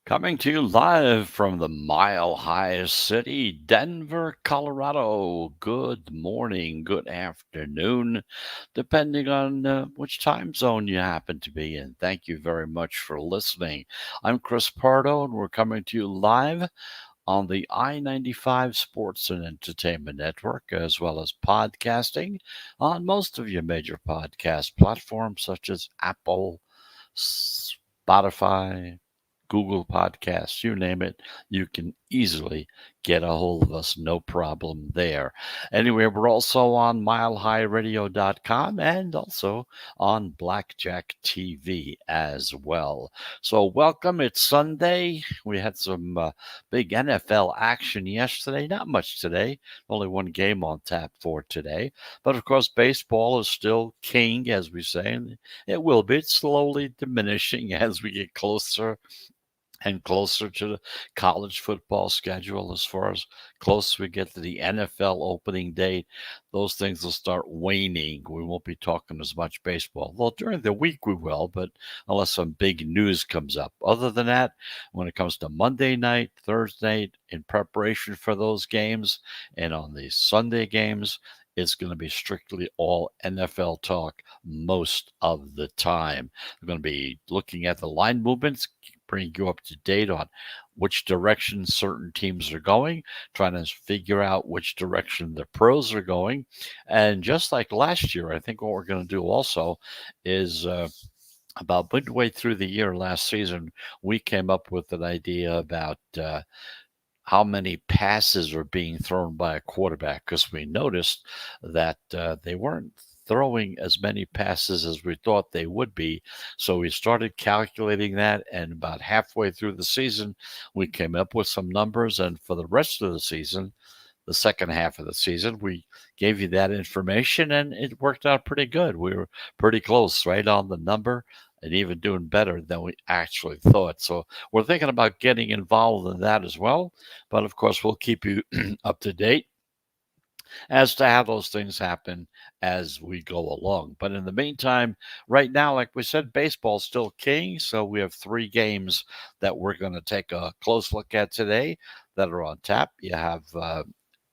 Coming to you live from the Mile High City, Denver, Colorado. Good morning, good afternoon, depending on which time zone you happen to be in. Thank you very much for listening. I'm Chris Pardo, and we're coming to you live on the I-95 Sports and Entertainment Network, as well as podcasting on most of your major podcast platforms such as Apple, Spotify, Google Podcasts, you name it, you can easily get a hold of us, no problem there. Anyway, we're also on milehighradio.com and also on Blackjack TV as well. So, welcome. It's Sunday. We had some big NFL action yesterday. Not much today, only one game on tap for today. But of course, baseball is still king, as we say, and it will be slowly diminishing as we get closer and closer to the college football schedule. As far as close we get to the NFL opening date, those things will start waning. We won't be talking as much baseball. Well, during the week we will, but unless some big news comes up. Other than that, when it comes to Monday night, Thursday, in preparation for those games, and on the Sunday games, it's going to be strictly all NFL talk most of the time. We're going to be looking at the line movements, bring you up to date on which direction certain teams are going, trying to figure out which direction the pros are going. And just like last year, I think what we're going to do also is about midway through the year last season, we came up with an idea about how many passes are being thrown by a quarterback because we noticed that they weren't throwing as many passes as we thought they would be. So we started calculating that, and about halfway through the season, we came up with some numbers. And for the rest of the season, the second half of the season, we gave you that information, and it worked out pretty good. We were pretty close, right on the number, and even doing better than we actually thought. So we're thinking about getting involved in that as well. But of course, we'll keep you up to date as to how those things happen as we go along. But in the meantime, right now, like we said, baseball's still king. So we have three games that we're going to take a close look at today that are on tap. You have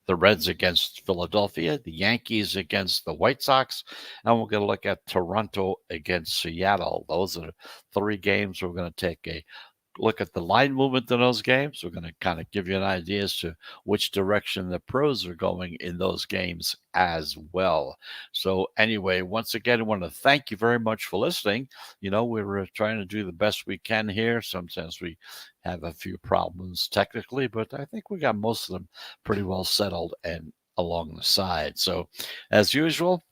the Reds against Philadelphia, the Yankees against the White Sox, and we're going to look at Toronto against Seattle. Those are three games we're going to take a look at the line movement in those games. We're going to kind of give you an idea as to which direction the pros are going in those games as well. So, anyway, once again, I want to thank you very much for listening. You know, we're trying to do the best we can here. Sometimes we have a few problems technically, but I think we got most of them pretty well settled and along the side. So, as usual,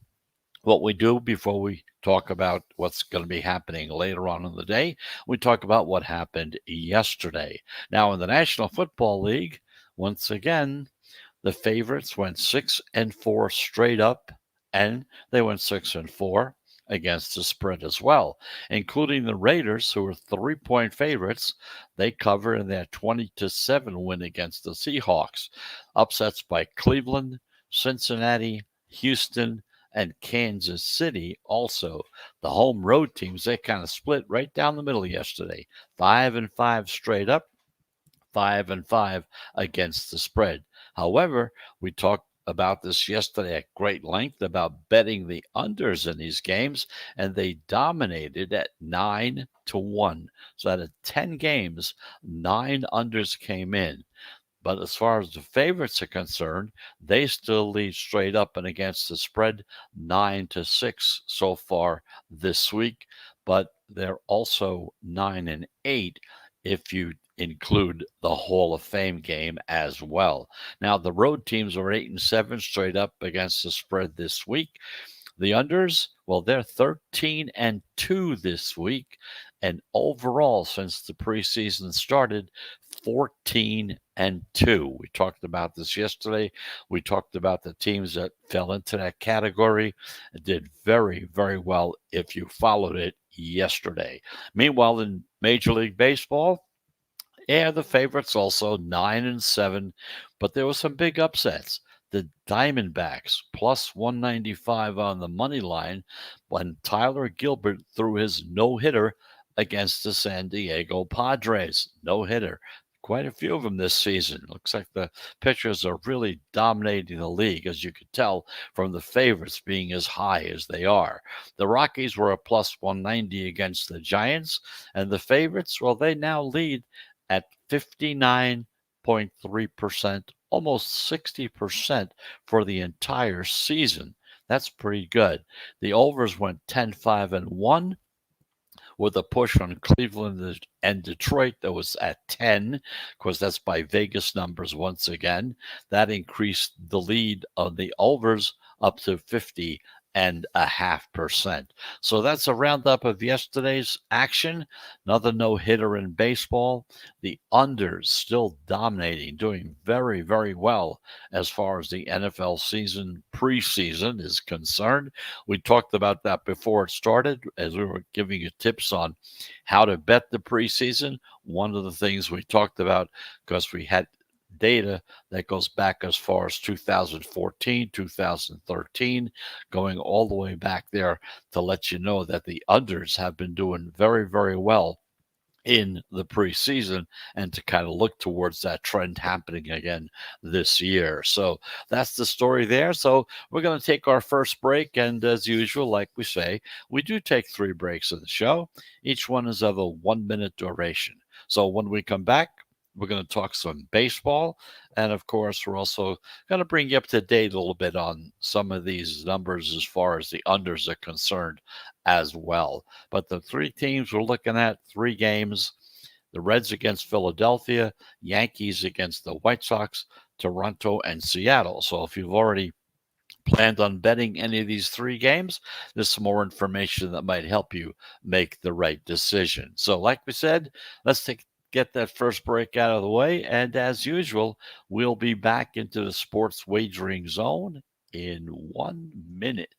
what we do before we talk about what's going to be happening later on in the day, we talk about what happened yesterday. Now, in the National Football League, once again, the favorites went 6-4 straight up, and they went 6-4 against the spread as well, including the Raiders, who were 3-point favorites. They covered in their 20-7 win against the Seahawks. Upsets by Cleveland, Cincinnati, Houston, and Kansas City. Also, the home road teams, they kind of split right down the middle yesterday. 5-5 straight up, 5-5 against the spread. However, we talked about this yesterday at great length about betting the unders in these games, and they dominated at 9-1. So out of 10 games, 9 unders came in. But as far as the favorites are concerned, they still lead straight up and against the spread 9-6 so far this week. But they're also 9-8 if you include the Hall of Fame game as well. Now the road teams are 8-7 straight up against the spread this week. The unders, well, they're 13-2 this week. And overall, since the preseason started, 14-2. We talked about this yesterday. We talked about the teams that fell into that category and did very, very well if you followed it yesterday. Meanwhile, in Major League Baseball, yeah, the favorites also 9-7, but there were some big upsets. The Diamondbacks plus 195 on the money line when Tyler Gilbert threw his no hitter against the San Diego Padres. No hitter. Quite a few of them this season. Looks like the pitchers are really dominating the league, as you could tell from the favorites being as high as they are. The Rockies were a plus 190 against the Giants, and the favorites, well, they now lead at 59.3%, almost 60% for the entire season. That's pretty good. The overs went 10-5-1 with a push on Cleveland and Detroit that was at 10. Of course, that's by Vegas numbers once again. That increased the lead of the overs up to 50.5%. So that's a roundup of yesterday's action. Another no-hitter in baseball. The unders still dominating, doing very, very well as far as the NFL season preseason is concerned. We talked about that before it started as we were giving you tips on how to bet the preseason. One of the things we talked about, because we had data that goes back as far as 2014, 2013, going all the way back there to let you know that the unders have been doing very, very well in the preseason and to kind of look towards that trend happening again this year. So that's the story there. So we're going to take our first break. And as usual, like we say, we do take 3 breaks of the show. Each one is of a 1-minute duration. So when we come back, we're going to talk some baseball. And of course, we're also going to bring you up to date a little bit on some of these numbers as far as the unders are concerned as well. But the 3 teams we're looking at, 3 games: the Reds against Philadelphia, Yankees against the White Sox, Toronto, and Seattle. So if you've already planned on betting any of these 3 games, there's some more information that might help you make the right decision. So like we said, let's get that first break out of the way. And as usual, we'll be back into the sports wagering zone in 1 minute.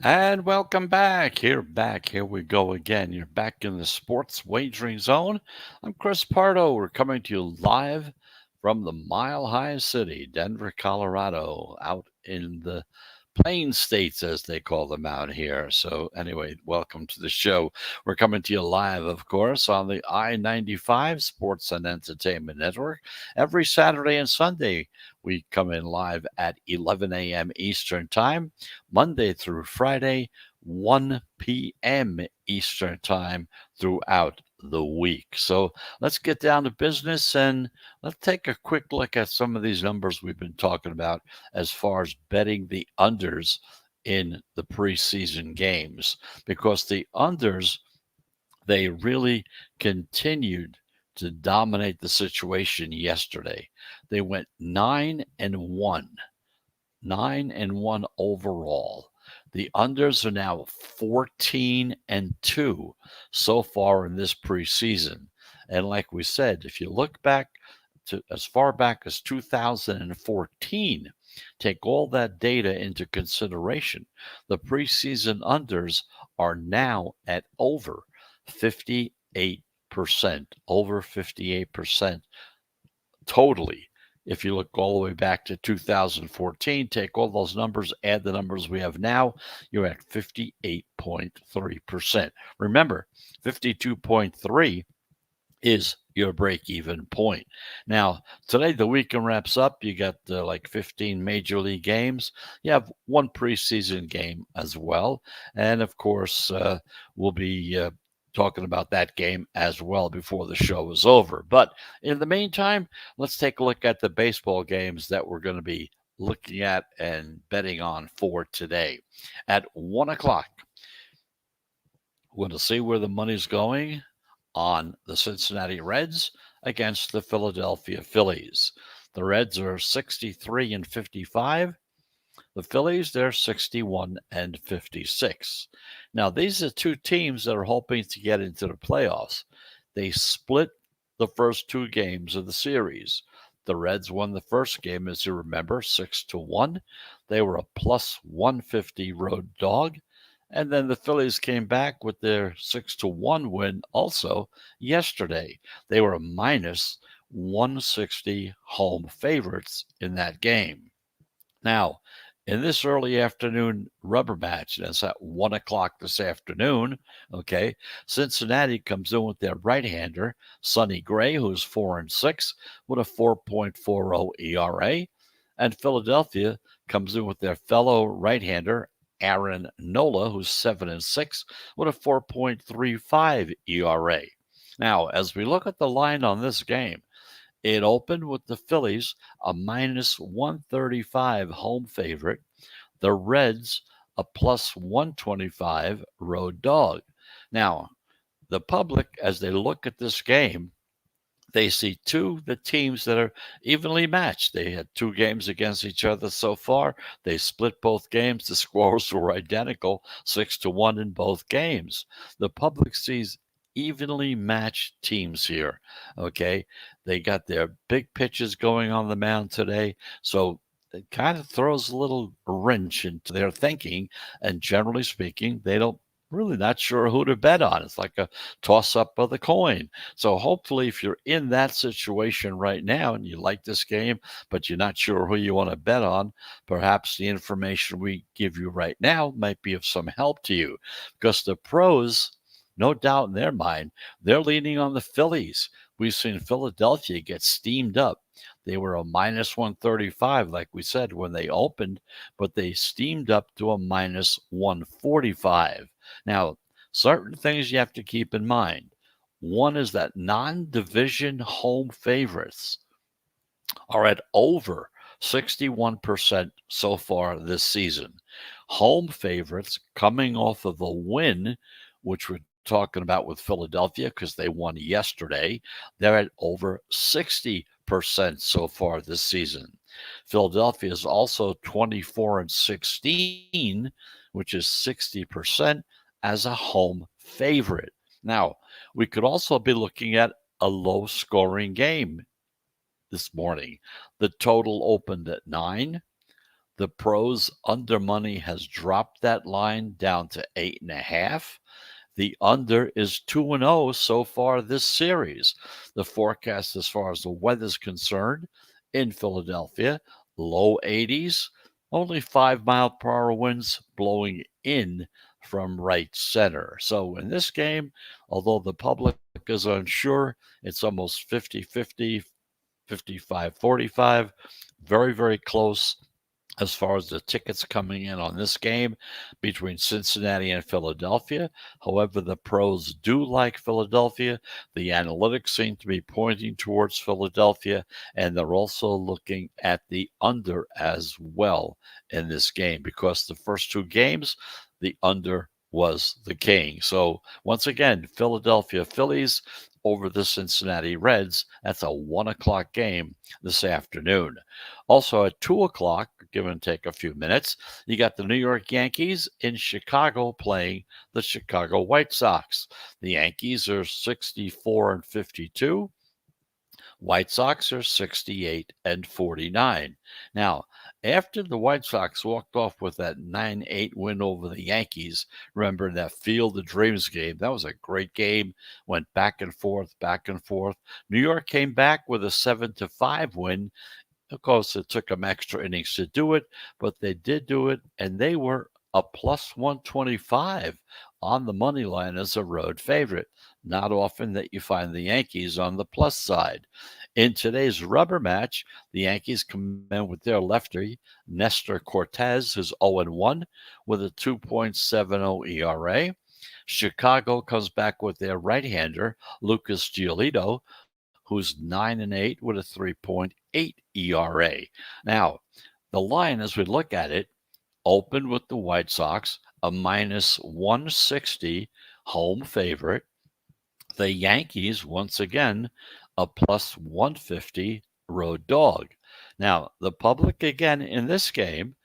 And welcome back. Here we go again. You're back in the sports wagering zone. I'm Chris Pardo. We're coming to you live from the Mile High City, Denver, Colorado, out in the Plain States, as they call them out here. So, anyway, welcome to the show. We're coming to you live, of course, on the I-95 Sports and Entertainment Network. Every Saturday and Sunday, we come in live at 11 a.m. Eastern Time, Monday through Friday, 1 p.m. Eastern Time throughout the week. So let's get down to business and let's take a quick look at some of these numbers we've been talking about as far as betting the unders in the preseason games, because the unders, they really continued to dominate the situation yesterday. They went 9-1, 9-1 overall. The unders are now 14-2 so far in this preseason. And like we said, if you look back to as far back as 2014, take all that data into consideration, the preseason unders are now at over 58%, over 58% totally. If you look all the way back to 2014, take all those numbers, add the numbers we have now, you're at 58.3%. Remember, 52.3 is your break-even point. Now, today the weekend wraps up. You got like 15 major league games. You have one preseason game as well, and of course, we'll be talking about that game as well before the show is over. But in the meantime, let's take a look at the baseball games that we're going to be looking at and betting on for today. At 1 o'clock, we're going to see where the money's going on the Cincinnati Reds against the Philadelphia Phillies. The Reds are 63-55. The Phillies, they're 61-56. Now, these are two teams that are hoping to get into the playoffs. They split the first two games of the series. The Reds won the first game, as you remember, 6-1. They were a plus 150 road dog. And then the Phillies came back with their 6-1 win also yesterday. They were a minus 160 home favorites in that game. Now, in this early afternoon rubber match, that's at 1 o'clock this afternoon, okay, Cincinnati comes in with their right-hander, Sonny Gray, who's 4-6 with a 4.40 ERA, and Philadelphia comes in with their fellow right-hander, Aaron Nola, who's 7-6 with a 4.35 ERA. Now, as we look at the line on this game, it opened with the Phillies a minus 135 home favorite, the Reds a plus 125 road dog. Now, the public, as they look at this game, they see the teams that are evenly matched. They had two games against each other so far. They split both games. The scores were identical, 6-1 in both games. The public sees evenly matched teams here. Okay, they got their big pitches going on the mound today, so it kind of throws a little wrench into their thinking. And generally speaking, they don't really not sure who to bet on. It's like a toss up of the coin. So hopefully, if you're in that situation right now and you like this game, but you're not sure who you want to bet on, perhaps the information we give you right now might be of some help to you, because the pros, no doubt in their mind, they're leaning on the Phillies. We've seen Philadelphia get steamed up. They were a minus 135, like we said, when they opened, but they steamed up to a minus 145. Now, certain things you have to keep in mind. One is that non-division home favorites are at over 61% so far this season. Home favorites coming off of a win, which we're talking about with Philadelphia because they won yesterday, they're at over 60% so far this season. Philadelphia is also 24-16, which is 60% as a home favorite. Now, we could also be looking at a low-scoring game this morning. The total opened at 9. The pros under money has dropped that line down to 8.5. The under is 2-0 so far this series. The forecast as far as the weather's concerned in Philadelphia, low 80s, only 5-mile-per-hour winds blowing in from right center. So in this game, although the public is unsure, it's almost 50-50, 55-45, very, very close. as far as the tickets coming in on this game between Cincinnati and Philadelphia. However, the pros do like Philadelphia. The analytics seem to be pointing towards Philadelphia, and they're also looking at the under as well in this game because the first two games, the under was the king. So once again, Philadelphia Phillies over the Cincinnati Reds. That's a 1 o'clock game this afternoon. Also at 2 o'clock, give and take a few minutes, you got the New York Yankees in Chicago playing the Chicago White Sox. The Yankees are 64 and 52. White Sox are 68 and 49. Now, after the White Sox walked off with that 9-8 win over the Yankees, remember that Field of Dreams game? That was a great game. Went back and forth, back and forth. New York came back with a 7-5 win. Of course, it took them extra innings to do it, but they did do it, and they were a plus 125 on the money line as a road favorite. Not often that you find the Yankees on the plus side. In today's rubber match, the Yankees come in with their lefty, Nestor Cortez, who's 0-1 with a 2.70 ERA. Chicago comes back with their right-hander, Lucas Giolito, who's 9-8 with a 3.8 ERA. Now, the line, as we look at it, opened with the White Sox, a minus 160 home favorite. The Yankees, once again, a plus 150 road dog. Now, the public, again, in this game,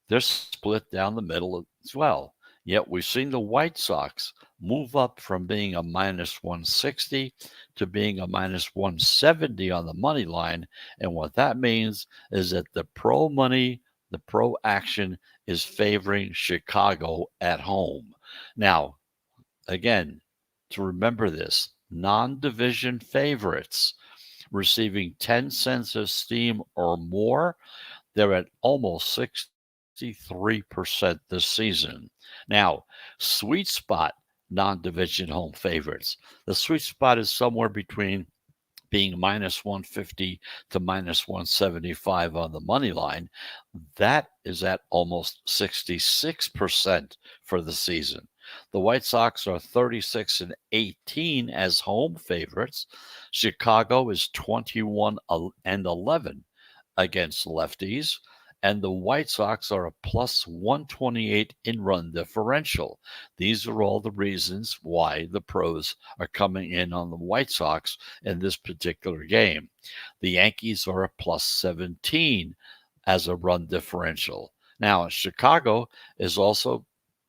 they're split down the middle as well. Yet we've seen the White Sox move up from being a minus 160 to being a minus 170 on the money line. And what that means is that the pro money, the pro action is favoring Chicago at home. Now, again, to remember this, non-division favorites receiving 10 cents of steam or more, they're at almost 63% this season. Now, sweet spot non-division home favorites. The sweet spot is somewhere between being minus 150 to minus 175 on the money line. That is at almost 66% for the season. The White Sox are 36 and 18 as home favorites. Chicago is 21 and 11 against lefties, and the White Sox are a plus 128 in run differential. These are all the reasons why the pros are coming in on the White Sox in this particular game. The Yankees are a plus 17 as a run differential. Now, Chicago is also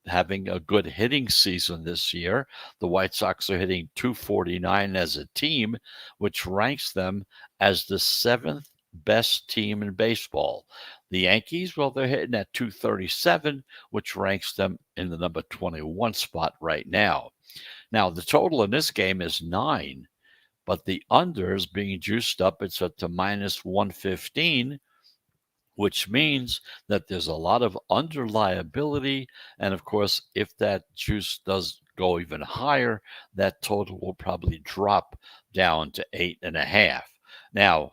having a good hitting season this year. The White Sox are hitting 249 as a team, which ranks them as the seventh best team in baseball. The Yankees, well, they're hitting at 237, which ranks them in the number 21 spot right now. Now, the total in this game is 9, but the under is being juiced up. It's up to minus 115, which means that there's a lot of under liability. And of course, if that juice does go even higher, that total will probably drop down to 8.5. Now,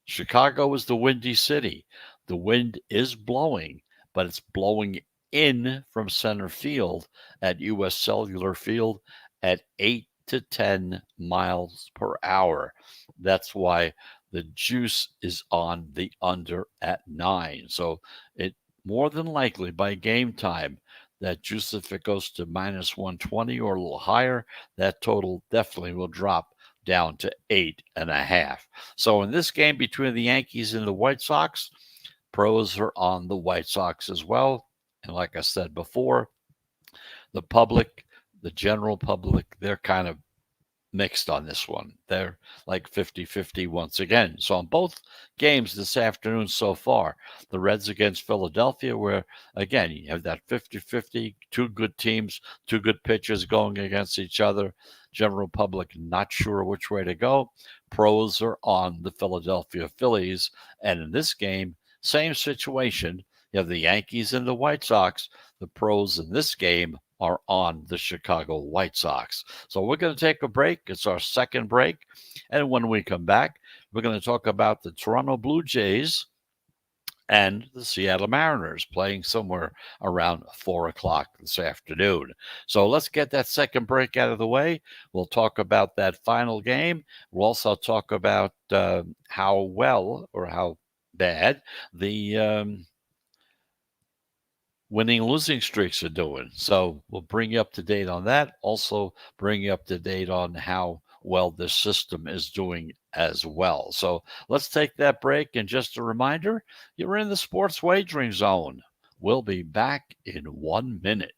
Chicago is the windy city. The wind is blowing, but it's blowing in from center field at U.S. Cellular Field at 8 to 10 miles per hour. That's why the juice is on the under at 9. So it more than likely by game time, that juice, if it goes to minus 120 or a little higher, that total definitely will drop down to 8.5. So in this game between the Yankees and the White Sox, pros are on the White Sox as well. And like I said before, the public, the general public, they're kind of mixed on this one. They're like 50-50 once again. So on both games this afternoon so far, the Reds against Philadelphia, where again, you have that 50-50, two good teams, two good pitchers going against each other. General public not sure which way to go. Pros are on the Philadelphia Phillies. And in this game, same situation. You have the Yankees and the White Sox. The pros in this game are on the Chicago White Sox. So we're going to take a break. It's our second break. And when we come back, we're going to talk about the Toronto Blue Jays and the Seattle Mariners playing somewhere around 4 o'clock this afternoon. So let's get that second break out of the way. We'll talk about that final game. We'll also talk about how well or how bad the winning losing streaks are doing. So we'll bring you up to date on that. Also, bring you up to date on how well this system is doing as well. So let's take that break. And just a reminder, you're in the sports wagering zone. We'll be back in 1 minute.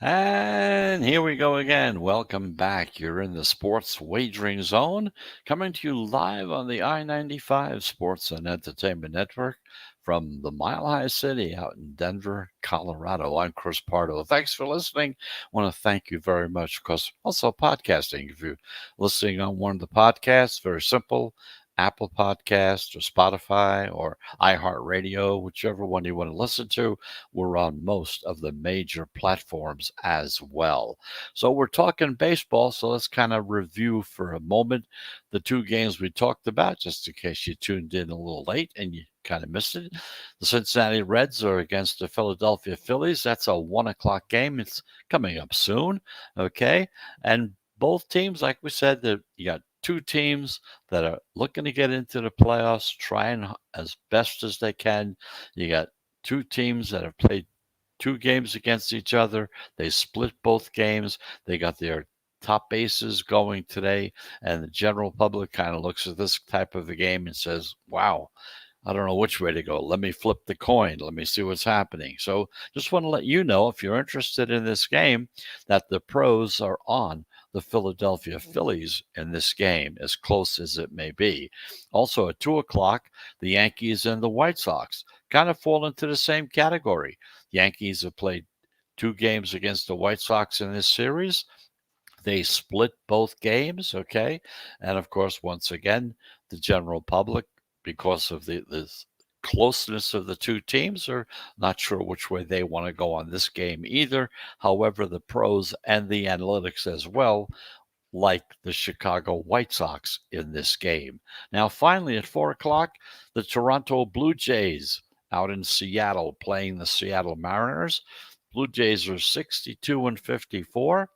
And here we go again. Welcome back. You're in the sports wagering zone, coming to you live on the I 95 Sports and Entertainment Network from the Mile High City out in Denver, Colorado. I'm Chris Pardo. Thanks for listening. I want to thank you very much because also podcasting. If you're listening on one of the podcasts, very simple. Apple Podcast or Spotify or iHeartRadio, whichever one you want to listen to. We're on most of the major platforms as well. So we're talking baseball, so let's kind of review for a moment the two games we talked about, just in case you tuned in a little late and you kind of missed it. The Cincinnati Reds are against the Philadelphia Phillies. That's a 1 o'clock game. It's coming up soon. Okay. And both teams, like we said, that you got two teams that are looking to get into the playoffs, trying as best as they can. You got two teams that have played two games against each other. They split both games. They got their top bases going today, and the general public kind of looks at this type of a game and says, wow, I don't know which way to go. Let me flip the coin. Let me see what's happening. So just want to let you know, if you're interested in this game, that the pros are on the Philadelphia Phillies in this game, as close as it may be. Also at 2 o'clock, the Yankees and the White Sox kind of fall into the same category. Yankees have played two games against the White Sox in this series. They split both games, okay? And of course, once again, the general public, because of the closeness of the two teams, are not sure which way they want to go on this game either. However, the pros and the analytics as well like the Chicago White Sox in this game. Now, finally, at 4 o'clock, the Toronto Blue Jays out in Seattle playing the Seattle Mariners. Blue Jays are 62 and 54.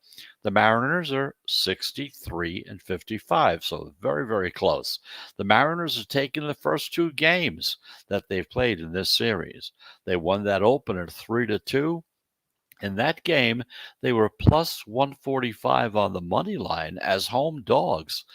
The Mariners are 63 and 55, so very, very close. The Mariners have taken the first two games that they've played in this series. They won that opener 3-2. In that game, they were plus 145 on the money line as home dogs.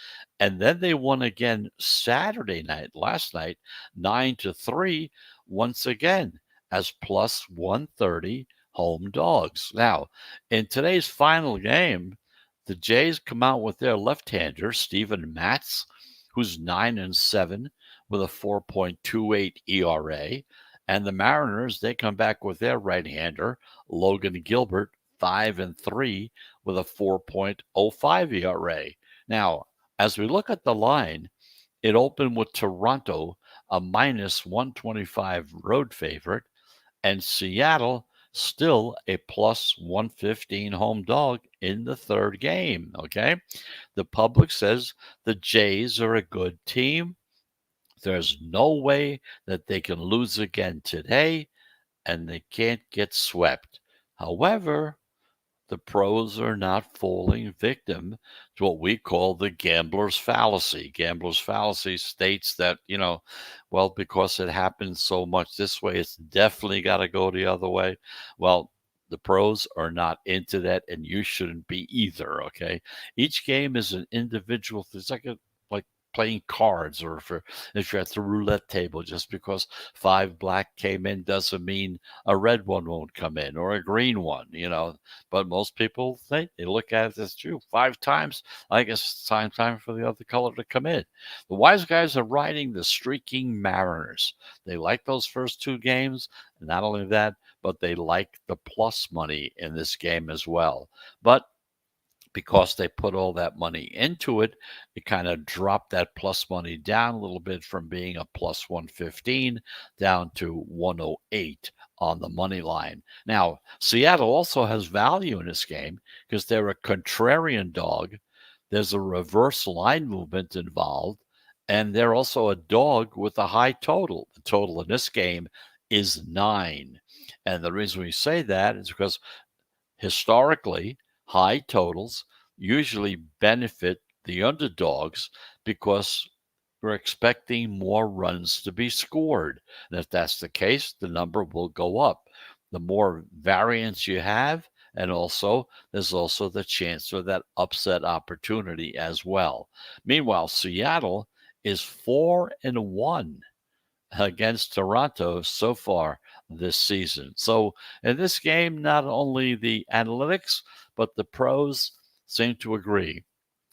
And then they won again Saturday night, last night, 9-3, once again as plus 130 home dogs. Now, in today's final game, the Jays come out with their left-hander, Steven Matz, who's 9-7 with a 4.28 ERA. And the Mariners, they come back with their right-hander, Logan Gilbert, 5-3 with a 4.05 ERA. Now, as we look at the line, it opened with Toronto, a minus 125 road favorite, and Seattle still a plus 115 home dog in the third game. Okay. The public says the Jays are a good team. There's no way that they can lose again today, and they can't get swept. However, the pros are not falling victim to what we call the gambler's fallacy. Gambler's fallacy states that, well, because it happens so much this way, it's definitely got to go the other way. Well, the pros are not into that, and you shouldn't be either. Okay, each game is an individual. It's like playing cards, or if you're at the roulette table. Just because 5 black came in doesn't mean a red one won't come in, or a green one. But most people think, they look at it as true. 5 times, I guess it's time for the other color to come in. The wise guys are riding the streaking Mariners. They like those first 2 games. Not only that, but they like the plus money in this game as well. But because they put all that money into it, it kind of dropped that plus money down a little bit, from being a plus 115 down to 108 on the money line. Now, Seattle also has value in this game because they're a contrarian dog. There's a reverse line movement involved, and they're also a dog with a high total. The total in this game is 9. And the reason we say that is because historically, high totals usually benefit the underdogs because we're expecting more runs to be scored. And if that's the case, the number will go up. The more variance you have, and also there's also the chance for that upset opportunity as well. Meanwhile, Seattle is 4-1 against Toronto so far this season. So in this game, not only the analytics, but the pros seem to agree.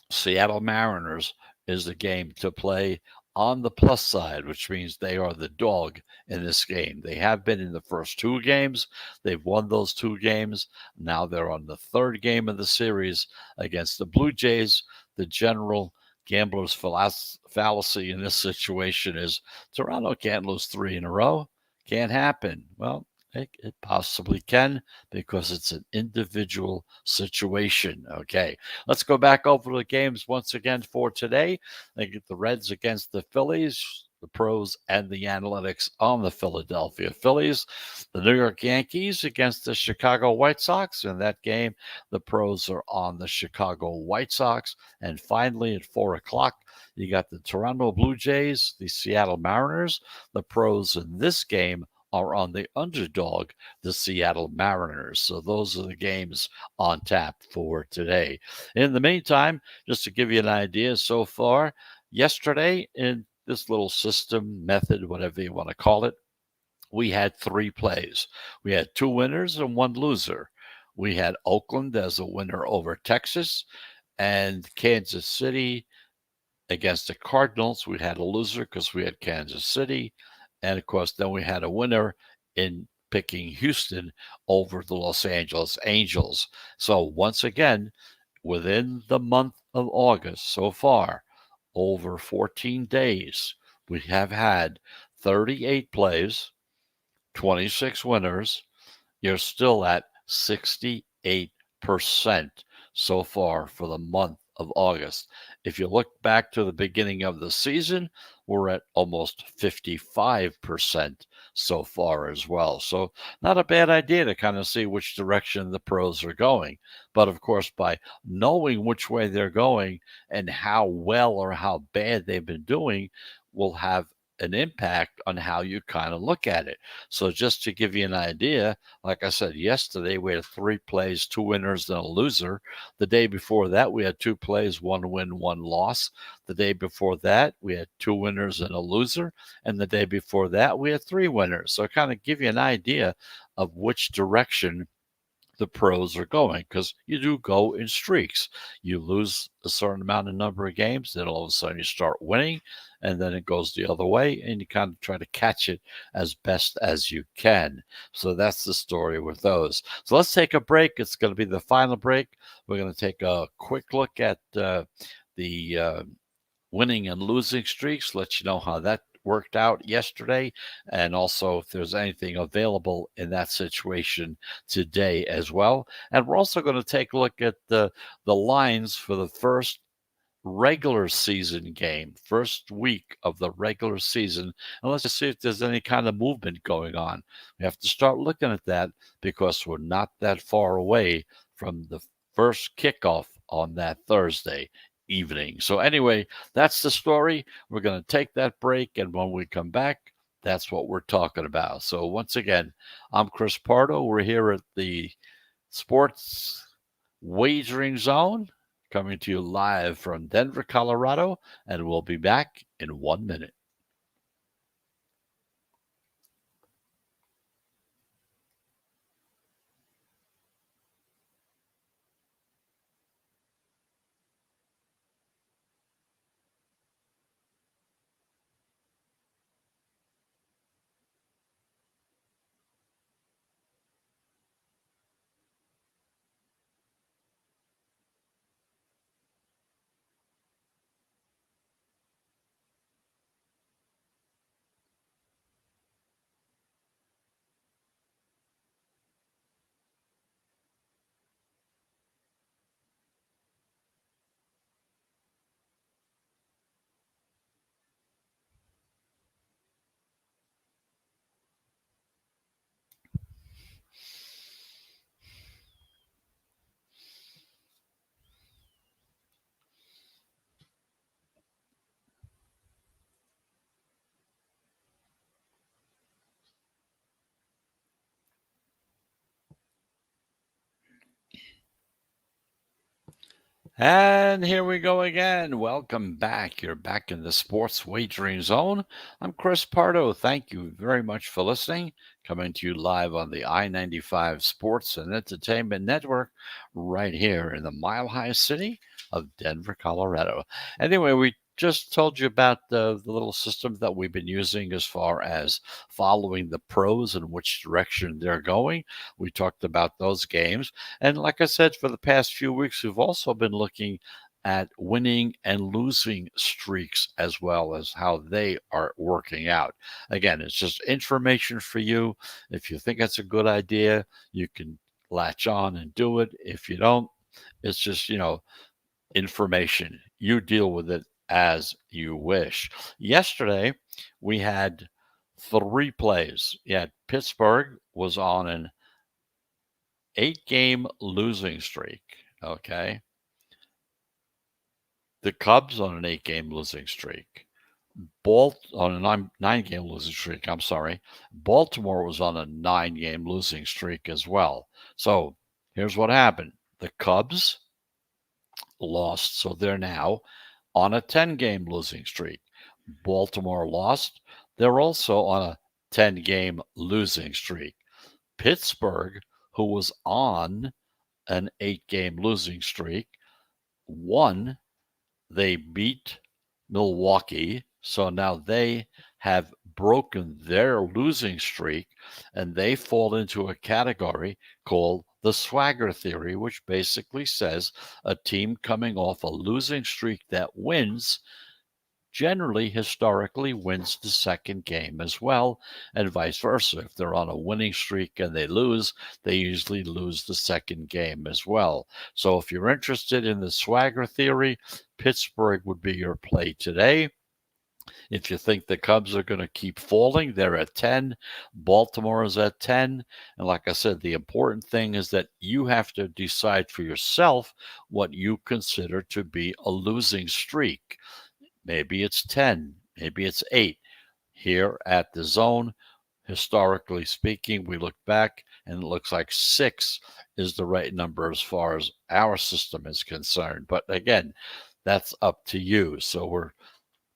Seattle Mariners is the game to play on the plus side, which means they are the dog in this game. They have been in the first 2 games. They've won those 2 games. Now they're on the 3rd game of the series against the Blue Jays. The general gambler's fallacy in this situation is Toronto can't lose 3 in a row. Can't happen. Well, it possibly can, because it's an individual situation. Okay, let's go back over the games once again for today. They get the Reds against the Phillies, the pros and the analytics on the Philadelphia Phillies. The New York Yankees against the Chicago White Sox. In that game, the pros are on the Chicago White Sox. And finally, at 4 o'clock, you got the Toronto Blue Jays, the Seattle Mariners. The pros in this game are on the underdog, the Seattle Mariners. So those are the games on tap for today. In the meantime, just to give you an idea so far, yesterday in this little system, method, whatever you want to call it, we had 3 plays. We had 2 winners and 1 loser. We had Oakland as a winner over Texas, and Kansas City against the Cardinals. We had a loser because we had Kansas City. And of course, then we had a winner in picking Houston over the Los Angeles Angels. So once again, within the month of August so far, over 14 days, we have had 38 plays, 26 winners. You're still at 68% so far for the month of August. If you look back to the beginning of the season, we're at almost 55% so far as well. So not a bad idea to kind of see which direction the pros are going. But of course, by knowing which way they're going and how well or how bad they've been doing, will have an impact on how you kind of look at it. So just to give you an idea, like I said, yesterday we had 3 plays, 2 winners and a loser. The day before that, we had 2 plays, 1 win, 1 loss. The day before that, we had 2 winners and a loser. And the day before that, we had 3 winners. So kind of give you an idea of which direction the pros are going, because you do go in streaks. You lose a certain amount of number of games, then all of a sudden you start winning, and then it goes the other way, and you kind of try to catch it as best as you can. So that's the story with those. So let's take a break. It's going to be the final break. We're going to take a quick look at the winning and losing streaks, let you know how that worked out yesterday, and also if there's anything available in that situation today as well. And we're also going to take a look at the lines for the first regular season game, first week of the regular season, and let's just see if there's any kind of movement going on. We have to start looking at that because we're not that far away from the first kickoff on that Thursday evening. So, anyway, that's the story. We're going to take that break, and when we come back, that's what we're talking about. So, once again, I'm Chris Pardo. We're here at the Sports Wagering Zone, coming to you live from Denver, Colorado, and we'll be back in 1 minute. And here we go again. Welcome back. You're back in the Sports Wagering Zone. I'm Chris Pardo. Thank you very much for listening. Coming to you live on the I-95 Sports and Entertainment Network right here in the Mile High City of Denver, Colorado. Anyway, we just told you about the little system that we've been using as far as following the pros and which direction they're going. We talked about those games. And like I said, for the past few weeks, we've also been looking at winning and losing streaks as well as how they are working out. Again, it's just information for you. If you think it's a good idea, you can latch on and do it. If you don't, it's just, information. You deal with it as you wish. Yesterday, we had 3 plays. Yeah, Pittsburgh was on an 8-game losing streak. Okay. The Cubs on an 8-game losing streak. On a 9-game losing streak. I'm sorry. Baltimore was on a 9-game losing streak as well. So here's what happened. The Cubs lost, so they're now on a 10-game losing streak. Baltimore lost. They're also on a 10-game losing streak. Pittsburgh, who was on an 8-game losing streak, won. They beat Milwaukee, so now they have broken their losing streak, and they fall into a category called the swagger theory, which basically says a team coming off a losing streak that wins generally historically wins the second game as well, and vice versa. If they're on a winning streak and they lose, they usually lose the second game as well. So if you're interested in the swagger theory, Pittsburgh would be your play today. If you think the Cubs are going to keep falling, they're at 10. Baltimore is at 10. And like I said, the important thing is that you have to decide for yourself what you consider to be a losing streak. Maybe it's 10, maybe it's 8. Here at the Zone, historically speaking, we look back and it looks like 6 is the right number as far as our system is concerned. But again, that's up to you. So we're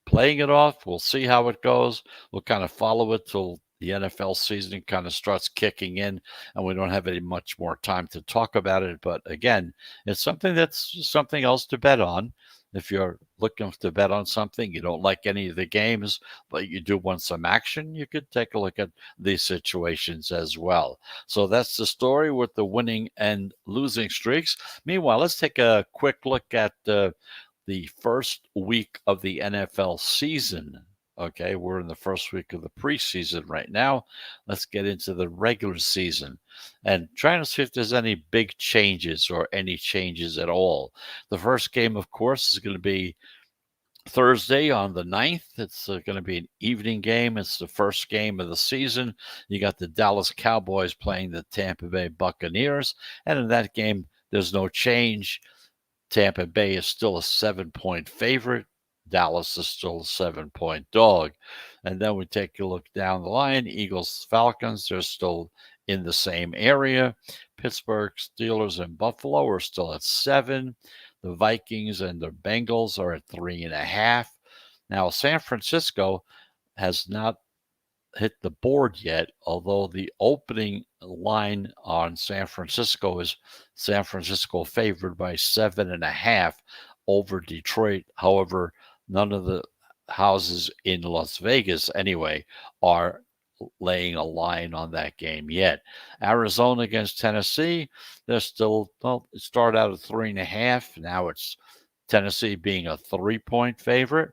playing it off. We'll see how it goes. We'll kind of follow it till the NFL season kind of starts kicking in, and we don't have any much more time to talk about it. But again, it's something else to bet on. If you're looking to bet on something, you don't like any of the games, but you do want some action, you could take a look at these situations as well. So that's the story with the winning and losing streaks. Meanwhile, let's take a quick look at the first week of the NFL season. Okay, we're in the first week of the preseason right now. Let's get into the regular season and trying to see if there's any big changes or any changes at all. The first game, of course, is going to be Thursday on the 9th. It's going to be an evening game. It's the first game of the season. You got the Dallas Cowboys playing the Tampa Bay Buccaneers. And in that game, there's no change. Tampa Bay is still a 7-point favorite. Dallas is still a 7-point dog. And then we take a look down the line. Eagles, Falcons, they're still in the same area. Pittsburgh Steelers and Buffalo are still at 7. The Vikings and the Bengals are at 3.5. Now, San Francisco has not hit the board yet, although the opening line on San Francisco is San Francisco favored by 7.5 over Detroit. However, none of the houses in Las Vegas, anyway, are laying a line on that game yet. Arizona against Tennessee, they're still, well, it started out at 3.5. Now it's Tennessee being a 3-point favorite.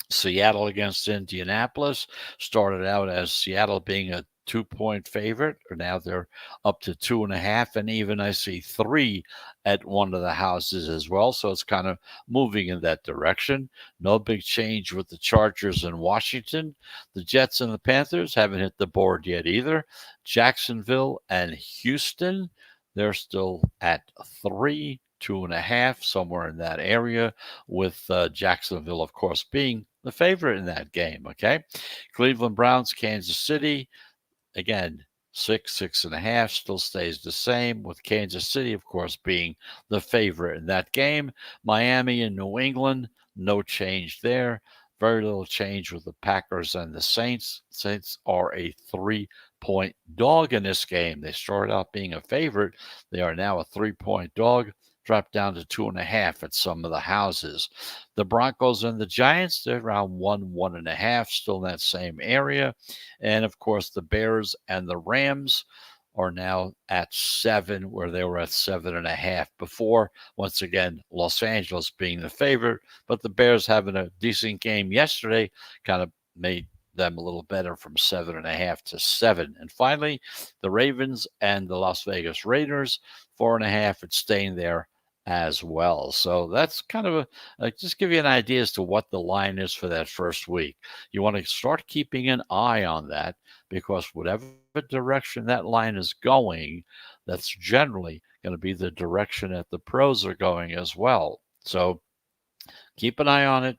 Seattle against Indianapolis started out as Seattle being a 2-point favorite, or now they're up to 2.5, and even I see 3 at one of the houses as well. So it's kind of moving in that direction. No big change with the Chargers in Washington. The Jets and the Panthers haven't hit the board yet either. Jacksonville and Houston, they're still at 3, 2.5, somewhere in that area, with Jacksonville, of course, being the favorite in that game. Okay. Cleveland Browns, Kansas City, again, 6, 6.5, still stays the same, with Kansas City, of course, being the favorite in that game. Miami and New England, no change there. Very little change with the Packers and the Saints. Saints are a 3-point dog in this game. They started out being a favorite. They are now a 3-point dog, dropped down to 2.5 at some of the houses. The Broncos and the Giants, they're around 1, 1.5, still in that same area. And of course, the Bears and the Rams are now at 7, where they were at 7.5 before. Once again, Los Angeles being the favorite, but the Bears having a decent game yesterday kind of made them a little better from 7.5 to 7. And finally, the Ravens and the Las Vegas Raiders, 4.5, it's staying there as well. So that's kind of just give you an idea as to what the line is for that first week. You want to start keeping an eye on that, because whatever direction that line is going, that's generally going to be the direction that the pros are going as well. So keep an eye on it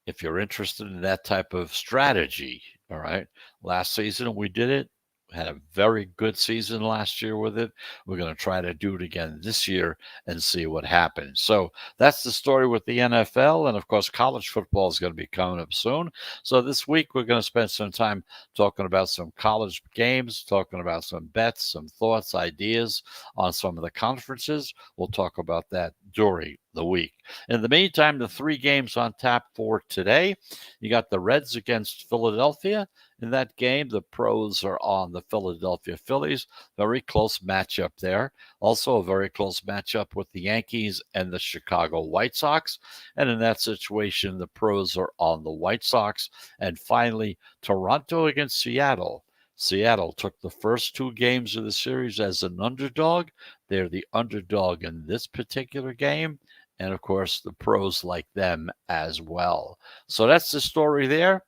if you're interested in that type of strategy. All right. Last season we did it. Had a very good season last year with it. We're going to try to do it again this year and see what happens. So that's the story with the NFL. And of course, college football is going to be coming up soon. So this week, we're going to spend some time talking about some college games, talking about some bets, some thoughts, ideas on some of the conferences. We'll talk about that during the week. In the meantime, the 3 games on tap for today. You got the Reds against Philadelphia. In that game, the pros are on the Philadelphia Phillies. Very close matchup there. Also a very close matchup with the Yankees and the Chicago White Sox. And in that situation, the pros are on the White Sox. And finally, Toronto against Seattle. Seattle took the first 2 games of the series as an underdog. They're the underdog in this particular game. And of course, the pros like them as well. So that's the story there.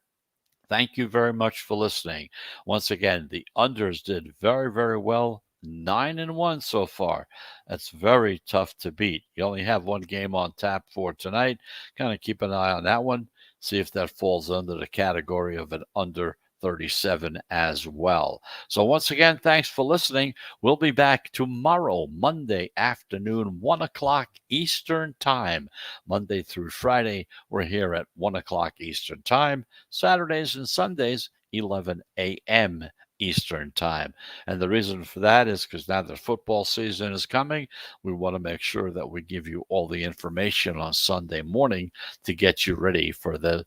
Thank you very much for listening. Once again, the unders did very, very well. 9-1 so far. That's very tough to beat. You only have 1 game on tap for tonight. Kind of keep an eye on that one. See if that falls under the category of an under 37 as well. So once again, thanks for listening. We'll be back tomorrow, Monday afternoon, 1 o'clock Eastern Time. Monday through Friday, we're here at 1 o'clock Eastern Time. Saturdays and Sundays, 11 a.m. Eastern Time. And the reason for that is because now the football season is coming, we want to make sure that we give you all the information on Sunday morning to get you ready for the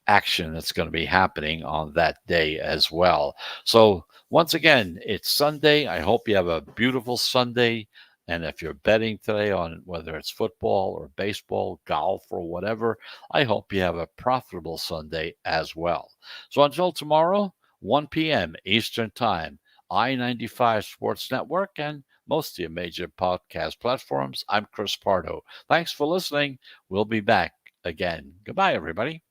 action that's going to be happening on that day as well. So once again, it's Sunday. I hope you have a beautiful Sunday. And if you're betting today on whether it's football or baseball, golf or whatever, I hope you have a profitable Sunday as well. So until tomorrow, 1 p.m. Eastern Time, I-95 Sports Network and most of your major podcast platforms, I'm Chris Pardo. Thanks for listening. We'll be back again. Goodbye, everybody.